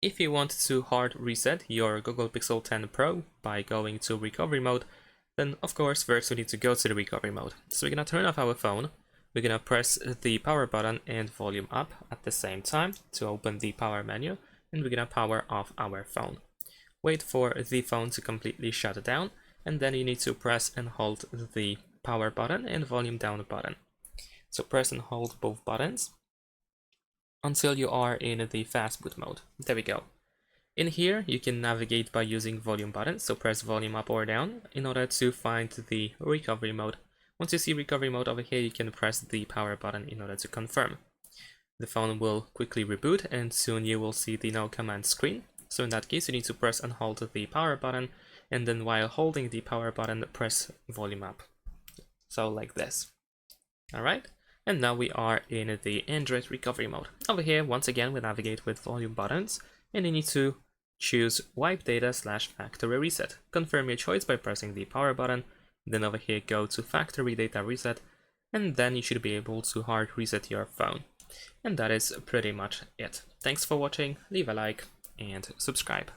If you want to hard reset your Google Pixel 10 Pro by going to recovery mode, then of course first we need to go to the recovery mode. So we're gonna turn off our phone, we're gonna press the power button and volume up at the same time to open the power menu, and we're gonna power off our phone. Wait for the phone to completely shut down, and then you need to press and hold the power button and volume down button. So press and hold both buttons until you are in the fast boot mode. There we go. In here, you can navigate by using volume buttons, so press volume up or down in order to find the recovery mode. Once you see recovery mode over here, you can press the power button in order to confirm. The phone will quickly reboot and soon you will see the no command screen. So in that case, you need to press and hold the power button, and then while holding the power button, press volume up. So like this. Alright, and now we are in the Android recovery mode. Over here, once again, we navigate with volume buttons, and you need to choose wipe data / factory reset. Confirm your choice by pressing the power button, then over here go to factory data reset, and then you should be able to hard reset your phone. And that is pretty much it. Thanks for watching, leave a like and subscribe.